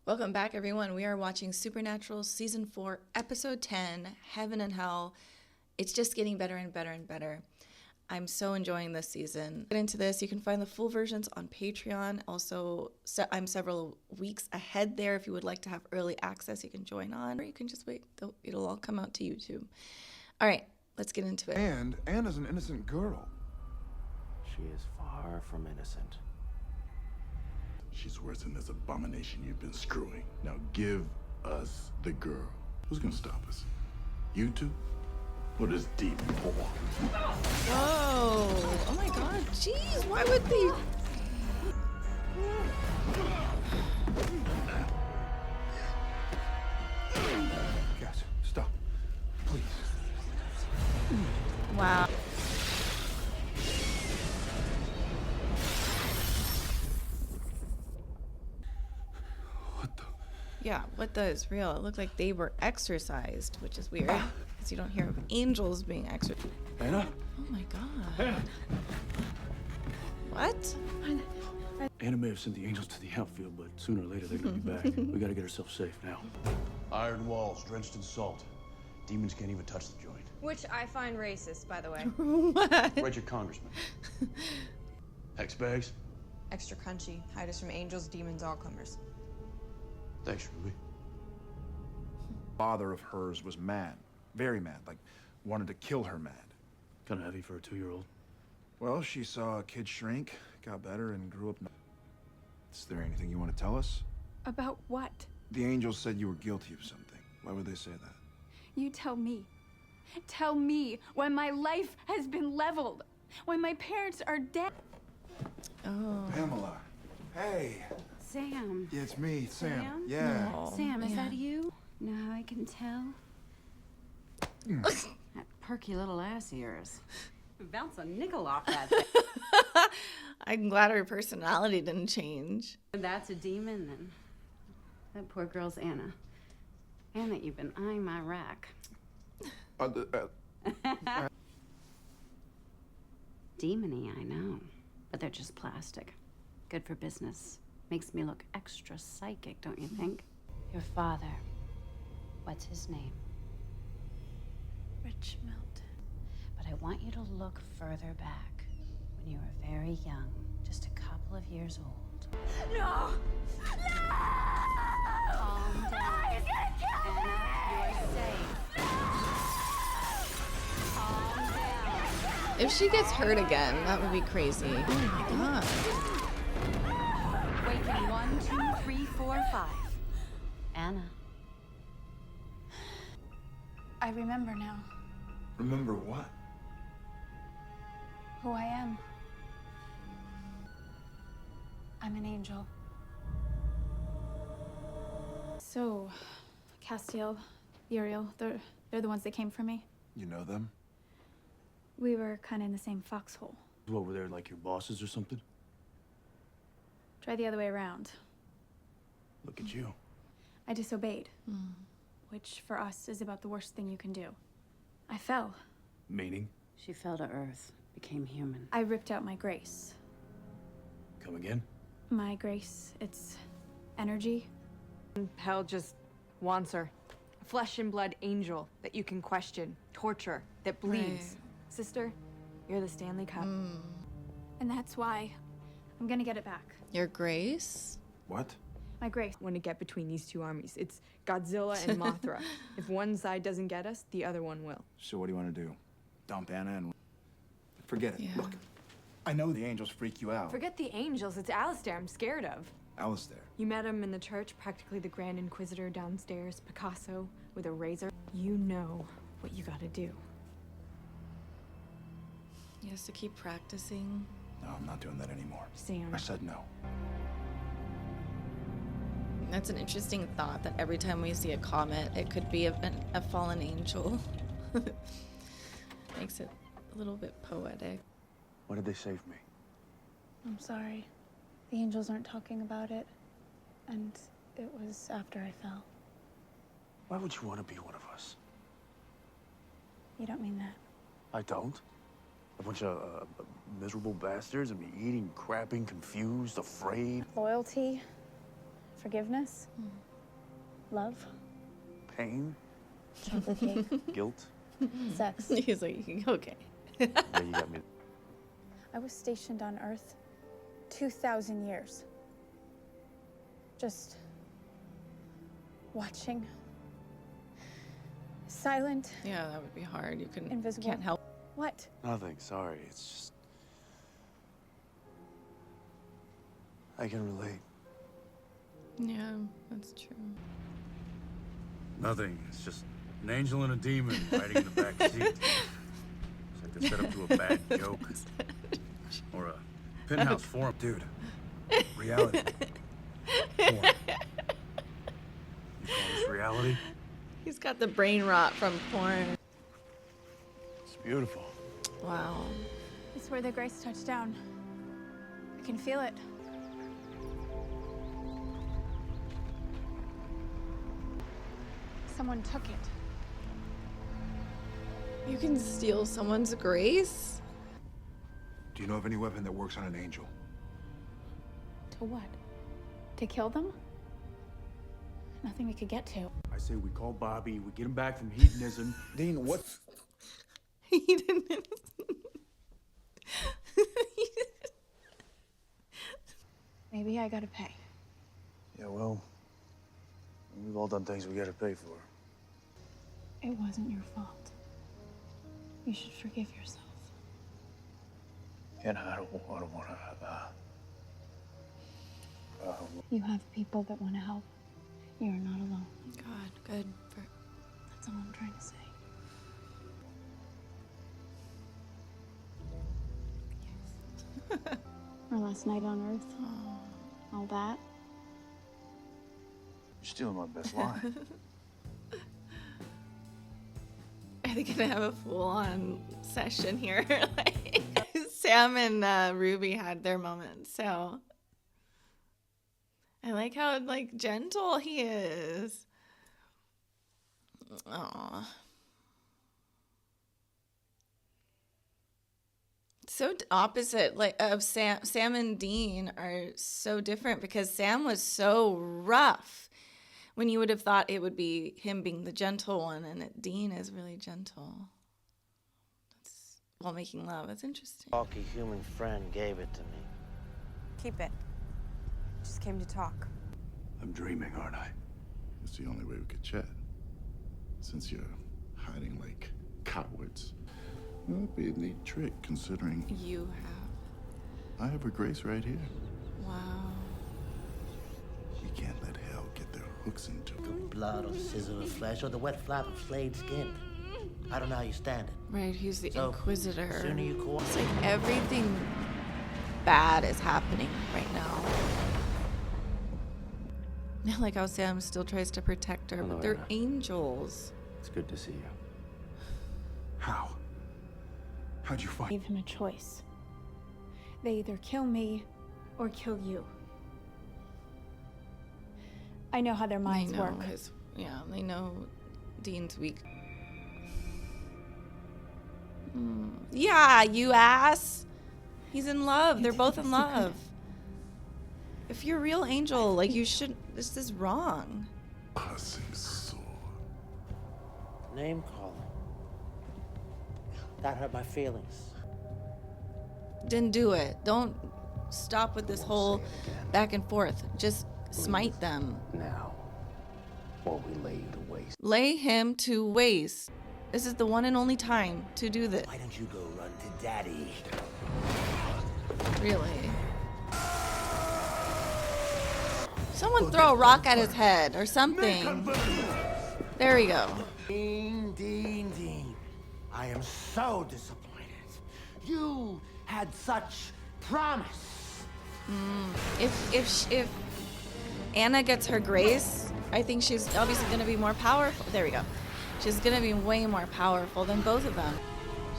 Welcome back, everyone. We are watching Supernatural Season 4, Episode 10, Heaven and Hell. It's just getting better and better and better. I'm so enjoying this season. Get into this. You can find the full versions on Patreon. Also, I'm several weeks ahead there. If you would like to have early access, you can join on, or you can just wait. It'll all come out to YouTube. All right, let's get into it. And Anna's an innocent girl. She is far from innocent. She's worse than this abomination you've been screwing. Now give us the girl. Who's gonna stop us? You two? Or this demon whore? Whoa! Oh my God! Jeez, why would they? Guys, stop. Please. Wow. What the? Yeah, what the is real? It looked like they were exorcised, which is weird because you don't hear of angels being exorcised. Anna? Oh my God. Anna! What? Anna may have sent the angels to the outfield, but sooner or later they're gonna be back. We gotta get ourselves safe now. Iron walls drenched in salt. Demons can't even touch the joint. Which I find racist, by the way. What? Write your congressman. Hex bags? Extra crunchy. Hide us from angels, demons, all comers. Thanks, Ruby. Father of hers was mad. Very mad. Like, wanted to kill her mad. Kinda heavy for a 2-year-old. Well, she saw a kid shrink, got better, and grew up. Is there anything you want to tell us? About what? The angels said you were guilty of something. Why would they say that? You tell me. Tell me when my life has been leveled. When my parents are dead. Oh. Pamela. Hey. Sam. Yeah, it's me, Sam. Sam? Yeah. No. Sam, is Yeah. that you? Now I can tell. That perky little ass of yours. Bounce a nickel off that thing. I'm glad her personality didn't change. That's a demon, then. That poor girl's Anna. Anna, you've been eyeing my rack. Demony, I know. But they're just plastic. Good for business. Makes me look extra psychic, don't you think? Your father. What's his name? Rich Milton. But I want you to look further back. When you were very young. Just a couple of years old. No! Calm down. He's gonna kill me! Anna, you're safe. Calm down. If she gets hurt again, that would be crazy. Oh my God. Waking 1, 2, 3, 4, 5. Anna. I remember now Remember what? who I am. I'm an angel. So, Castiel, Uriel, they're the ones that came for me. You know them? We were kind of in the same foxhole. What, were they like your bosses or something? Try the other way around. Look at you. I disobeyed. Which, for us, is about the worst thing you can do. I fell. Meaning? She fell to earth, became human. I ripped out my grace. Come again? My grace, it's energy. Hell just wants her. A flesh and blood angel that you can question, torture, that bleeds. Right. Sister, you're the Stanley Cup. And that's why I'm gonna get it back. Your grace? What? My grace. Want to get between these two armies. It's Godzilla and Mothra. If one side doesn't get us, the other one will. So what do you want to do? Dump Anna and... Forget it. Yeah. Look, I know the angels freak you out. Forget the angels. It's Alistair I'm scared of. Alistair. You met him in the church, practically the Grand Inquisitor downstairs, Picasso with a razor. You know what you gotta do. He has to keep practicing. No, I'm not doing that anymore. Sam. I said no. That's an interesting thought that every time we see a comet, it could be a fallen angel. Makes it a little bit poetic. Why did they save me? I'm sorry. The angels aren't talking about it. And it was after I fell. Why would you want to be one of us? You don't mean that. I don't. A bunch of miserable bastards and me eating, crapping, confused, afraid. Loyalty, Forgiveness. Love. Pain? Chocolate cake. Guilt? Sex. He's like, okay. Yeah, you got me. I was stationed on Earth 2,000 years. Just watching. Silent. Yeah, that would be hard. You can Invisible. can't help. What? Nothing, sorry. It's just... I can relate. Yeah, that's true. Nothing. It's just an angel and a demon riding in the back seat. It's like they're set up to a bad joke. Or a penthouse forum. Dude, reality. Porn. You call this reality? He's got the brain rot from porn. It's beautiful. Wow. It's where the grace touched down. I can feel it. Someone took it. You can steal someone's grace? Do you know of any weapon that works on an angel? To what? To kill them? Nothing we could get to. I say we call Bobby, we get him back from hedonism. Dean, what? He didn't. Maybe I gotta pay. Yeah, well, we've all done things we gotta pay for. It wasn't your fault. You should forgive yourself. And I don't want to, You have people that want to help. You're not alone. God, good. That's all I'm trying to say. Our last night on Earth. All that. You're stealing my best line. Are they gonna have a full-on session here? Like, Sam and Ruby had their moment, so I like how like gentle he is. Aww. So opposite, like of Sam and Dean are so different because Sam was so rough when you would have thought it would be him being the gentle one, and Dean is really gentle. That's while making love. That's interesting. Bulky human friend gave it to me. Keep it. Just came to talk. I'm dreaming, aren't I? It's the only way we could chat. Since you're hiding like cowards. Well, that'd be a neat trick, considering You have. I have a grace right here. Wow. You can't let hell get their hooks into The it. blood or sizzle of flesh or the wet flap of flayed skin. I don't know how you stand it. Right, he's the So, Inquisitor. the sooner you It's cooperate. like everything bad is happening right now. I like how Sam still tries to protect her, Hello, but they're Anna. angels. It's good to see you. How? How'd you find? Give him a choice. They either kill me or kill you. I know how their minds They know work. they know Dean's weak. Yeah, you ass. He's in love. They're both in love. If you're a real angel, like you should. This is wrong. Passing sword. Name calling. That hurt my feelings. Didn't do it. Don't stop with this whole back and forth. Just smite them. Now, or we lay you to waste. Lay him to waste. This is the one and only time to do this. Why don't you go run to Daddy? Really. Someone throw a rock at his head or something. There we go. Dean, Dean, Dean. I am so disappointed. You had such promise. If Anna gets her grace, I think she's obviously going to be more powerful. There we go. She's going to be way more powerful than both of them.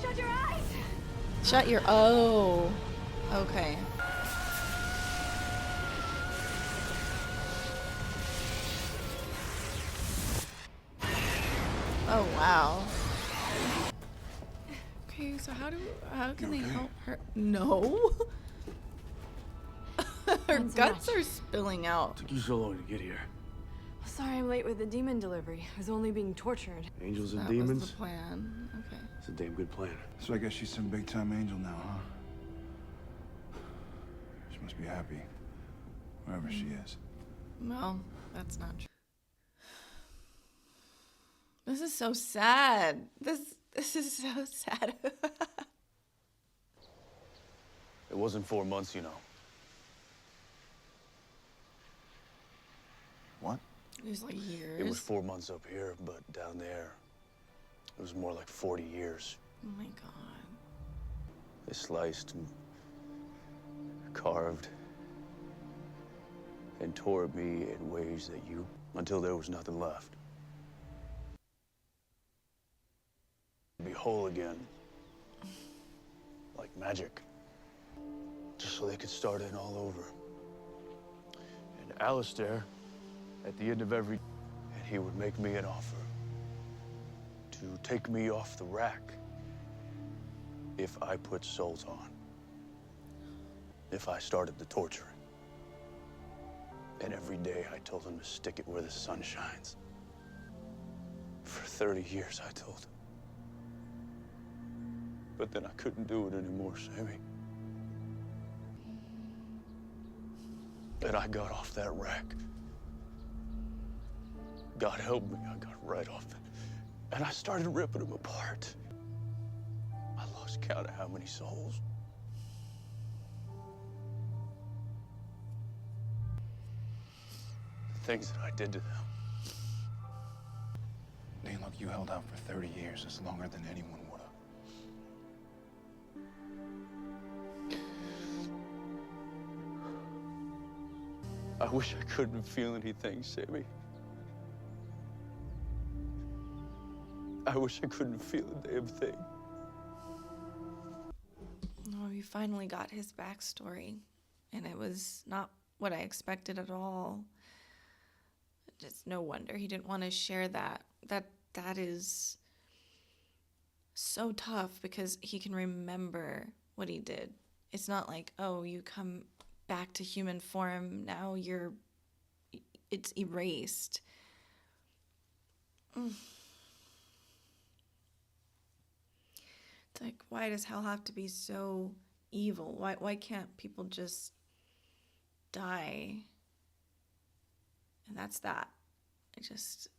Shut your eyes! Shut your... Oh. Okay. Oh, wow. Okay, so how can they help her? No. Her Not so guts much. are spilling out. Took you so long to get here. Sorry I'm late with the demon delivery. I was only being tortured. Angels and That demons. was the plan. Okay. It's a damn good plan. So I guess she's some big-time angel now, huh? She must be happy, wherever she is. Well, that's not true. This is so sad. This is so sad. It wasn't 4 months, you know. What? It was like years. It was 4 months up here, but down there, it was more like 40 years. Oh my god. They sliced and carved and tore at me in ways that until there was nothing left. Be whole again, like magic, just so they could start in all over. And Alistair, at the end of and he would make me an offer to take me off the rack if I put Salt on, if I started the torturing. And every day I told him to stick it where the sun shines. For 30 years I told him. But then I couldn't do it anymore, Sammy. And I got off that rack. God help me, I got right off it. And I started ripping them apart. I lost count of how many souls. The things that I did to them. Dean, look, you held out for 30 years. It's longer than anyone would have. I wish I couldn't feel anything, Sammy. I wish I couldn't feel a damn thing. Oh, we finally got his backstory, and it was not what I expected at all. Just no wonder he didn't want to share that. That is so tough because he can remember what he did. It's not like, oh, you come back to human form, now it's erased. It's like, why does hell have to be so evil? Why can't people just die? And that's that. Just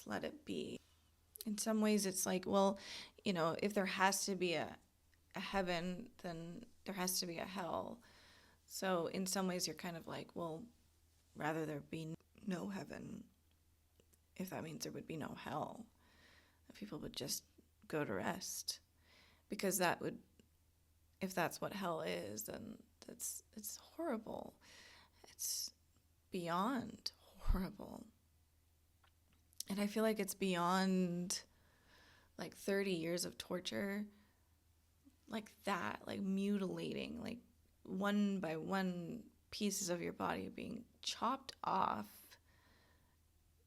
let it be. In some ways it's like, well, you know, if there has to be a heaven, then there has to be a hell. So in some ways you're kind of like, well, rather there be no heaven, if that means there would be no hell, that people would just go to rest. Because that would, if that's what hell is, then it's horrible. It's beyond horrible. And I feel like it's beyond like 30 years of torture, like that, like mutilating, like one by one pieces of your body being chopped off,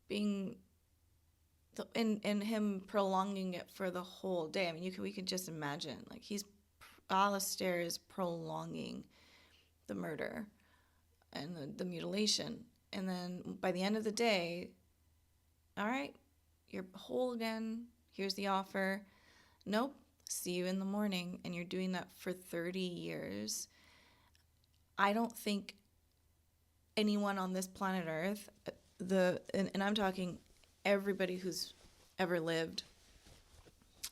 being, and him prolonging it for the whole day. I mean, we could just imagine, like Alistair is prolonging the murder and the mutilation. And then by the end of the day, all right, you're whole again. Here's the offer. Nope, see you in the morning. And you're doing that for 30 years. I don't think anyone on this planet Earth, and I'm talking everybody who's ever lived,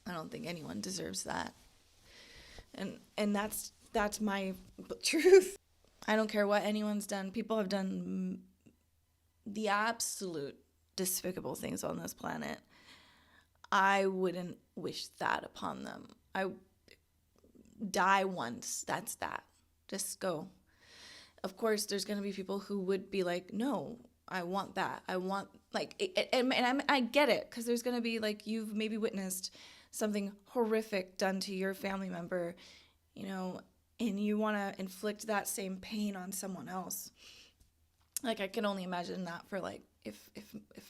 I don't think anyone deserves that. And that's my truth. I don't care what anyone's done. People have done the absolute despicable things on this planet. I wouldn't wish that upon them. I die once. That's that. Just go. Of course, there's going to be people who would be like, no, I want that. I want, like, and I get it, because there's going to be, like, you've maybe witnessed something horrific done to your family member, you know, and you want to inflict that same pain on someone else. Like, I can only imagine that for, like, if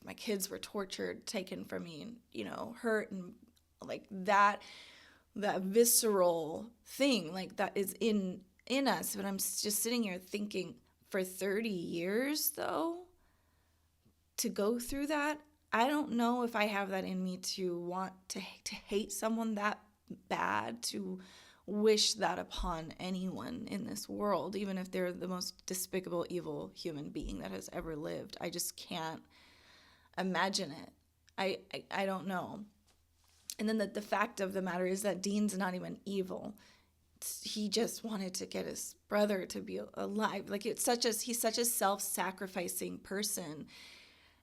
my kids were tortured, taken from me, and, you know, hurt, and, like, that visceral thing, like, that is in us. But I'm just sitting here thinking, for 30 years, though, to go through that, I don't know if I have that in me to want to hate someone that bad, to wish that upon anyone in this world, even if they're the most despicable, evil human being that has ever lived. I just can't imagine it. I don't know. And then the fact of the matter is that Dean's not even evil. He just wanted to get his brother to be alive. Like, he's such a self-sacrificing person,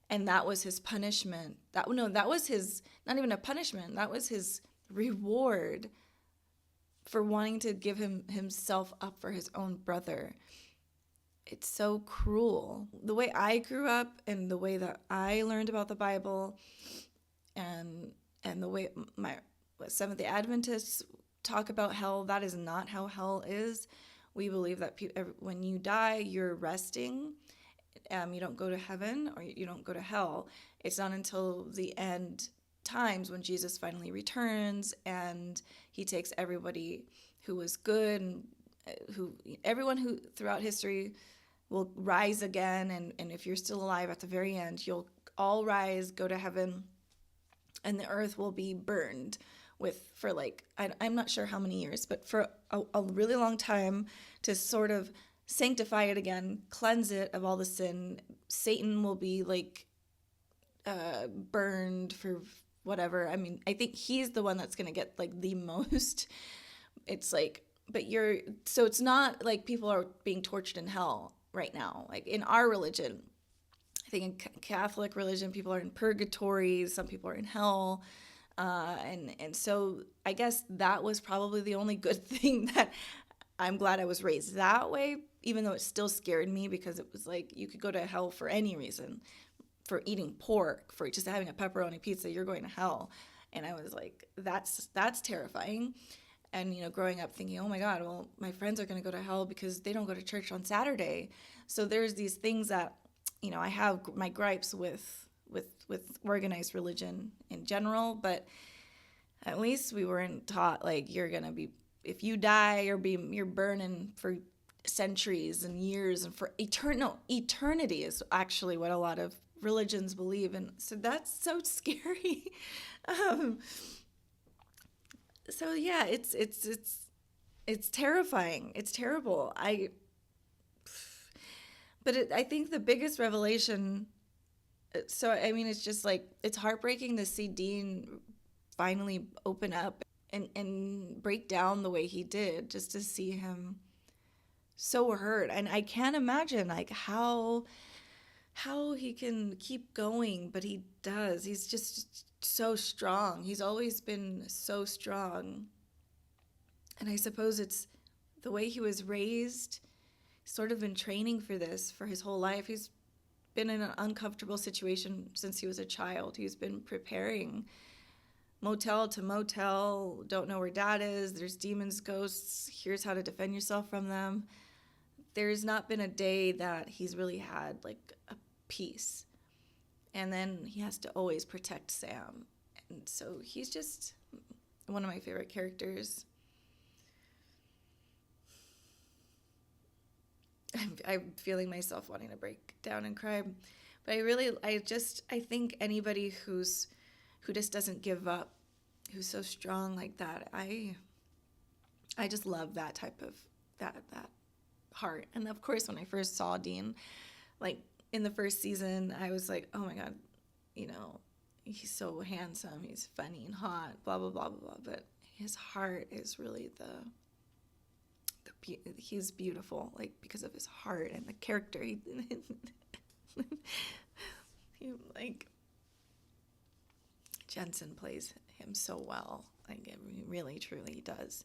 and that was his punishment. That was his, not even a punishment. That was his reward for wanting to give himself up for his own brother. It's so cruel. The way I grew up and the way that I learned about the Bible, and the way my Seventh-day Adventists talk about hell, that is not how hell is. We believe that when you die, you're resting. You don't go to heaven or you don't go to hell. It's not until the end times when Jesus finally returns and he takes everybody who was good and everyone who throughout history will rise again. And if you're still alive at the very end, you'll all rise, go to heaven, and the earth will be burned for like, I'm not sure how many years, but for a really long time, to sort of sanctify it again, cleanse it of all the sin. Satan will be like burned for whatever. I mean, I think he's the one that's going to get like the most. It's like, so it's not like people are being tortured in hell right now. Like in our religion, I think in Catholic religion, people are in purgatory, some people are in hell. And so I guess that was probably the only good thing, that I'm glad I was raised that way, even though it still scared me, because it was like you could go to hell for any reason, for eating pork, for just having a pepperoni pizza, you're going to hell. And I was like, that's terrifying. And, growing up thinking, oh my God, well, my friends are going to go to hell because they don't go to church on Saturday. So there's these things that, I have my gripes with organized religion in general, but at least we weren't taught like you're gonna be, if you die, you're burning for centuries and years and for eternity is actually what a lot of religions believe, and so that's so scary. So yeah, it's terrifying. It's terrible. I think the biggest revelation. So, I mean, it's just like, it's heartbreaking to see Dean finally open up and break down the way he did, just to see him so hurt. And I can't imagine like how he can keep going, but he does. He's just so strong. He's always been so strong. And I suppose it's the way he was raised, sort of been training for this for his whole life. He's been in an uncomfortable situation since he was a child. He's been preparing motel to motel, don't know where dad is, there's demons, ghosts, here's how to defend yourself from them. There's not been a day that he's really had like a peace. And then he has to always protect Sam. And so he's just one of my favorite characters. I'm feeling myself wanting to break down and cry, but I think anybody who just doesn't give up, who's so strong like that, I just love that type of that heart. And of course, when I first saw Dean, like in the first season, I was like, oh my God, he's so handsome, he's funny and hot, blah blah blah blah blah. But his heart is really he's beautiful, like because of his heart and the character. He like Jensen plays him so well. Like it really truly does.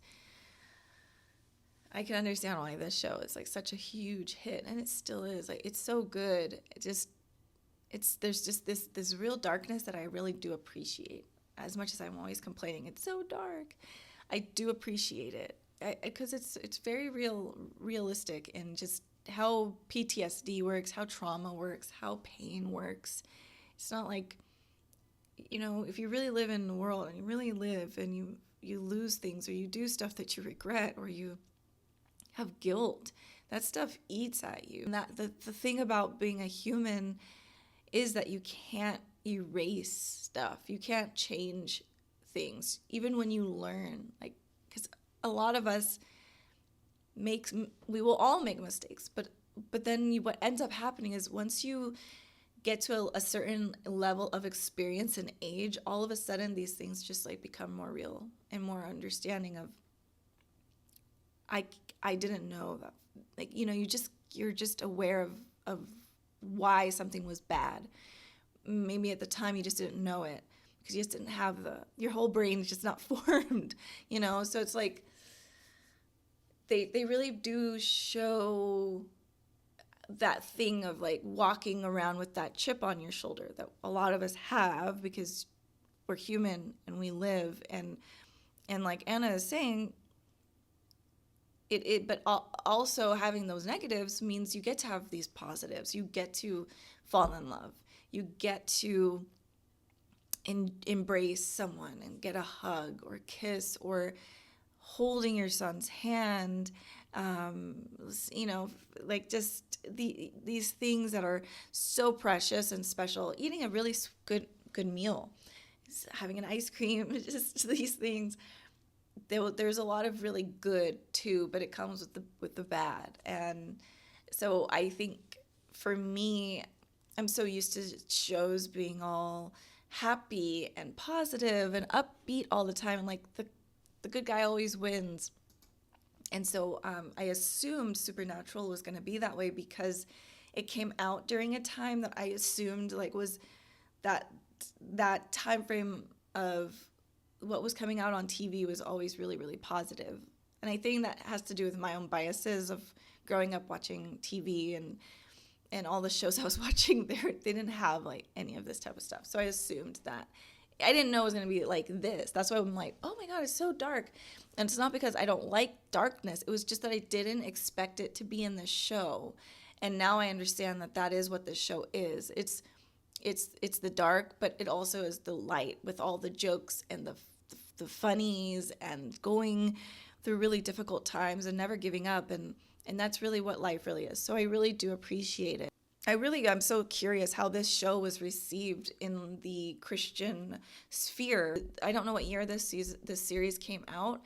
I can understand why this show is like such a huge hit, and it still is. Like it's so good. There's just this real darkness that I really do appreciate. As much as I'm always complaining, it's so dark, I do appreciate it. Because it's very realistic in just how PTSD works, how trauma works, how pain works. It's not like, if you really live in the world and you really live and you lose things or you do stuff that you regret or you have guilt, that stuff eats at you. And that the thing about being a human is that you can't erase stuff. You can't change things, even when you learn. Like, because a lot of us we will all make mistakes, but then what ends up happening is once you get to a certain level of experience and age, all of a sudden these things just like become more real and more understanding of, I didn't know that, like, you know, you're just aware of why something was bad. Maybe at the time you just didn't know it because you just didn't have your whole brain is just not formed, you know? So it's like, they really do show that thing of like walking around with that chip on your shoulder that a lot of us have because we're human and we live, and like Anna is saying, but also having those negatives means you get to have these positives. You get to fall in love. You get to embrace someone and get a hug or kiss or holding your son's hand, you know, like just these things that are so precious and special. Eating a really good meal, having an ice cream, just these things. There's a lot of really good too, but it comes with the bad. And so I think for me, I'm so used to shows being all happy and positive and upbeat all the time, and like the good guy always wins. And so I assumed Supernatural was going to be that way because it came out during a time that I assumed like was that time frame of what was coming out on TV was always really, really positive. And I think that has to do with my own biases of growing up watching TV and all the shows I was watching. They didn't have like any of this type of stuff. So I assumed that. I didn't know it was going to be like this. That's why I'm like, oh my God, it's so dark. And it's not because I don't like darkness. It was just that I didn't expect it to be in this show. And now I understand that is what this show is. It's the dark, but it also is the light with all the jokes and the funnies and going through really difficult times and never giving up. And that's really what life really is. So I really do appreciate it. I'm so curious how this show was received in the Christian sphere. I don't know what year this series came out,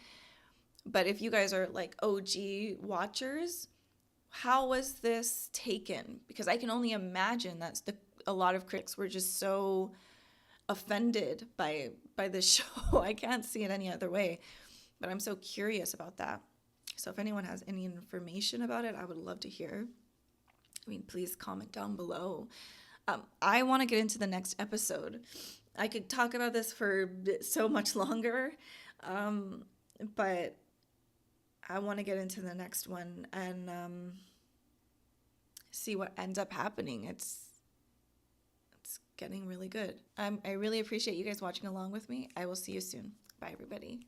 but if you guys are like OG watchers, how was this taken? Because I can only imagine that a lot of critics were just so offended by this show. I can't see it any other way, but I'm so curious about that. So if anyone has any information about it, I would love to hear. I mean, please comment down below. I want to get into the next episode. I could talk about this for so much longer, but I want to get into the next one and see what ends up happening. It's getting really good. I really appreciate you guys watching along with me. I will see you soon. Bye, everybody.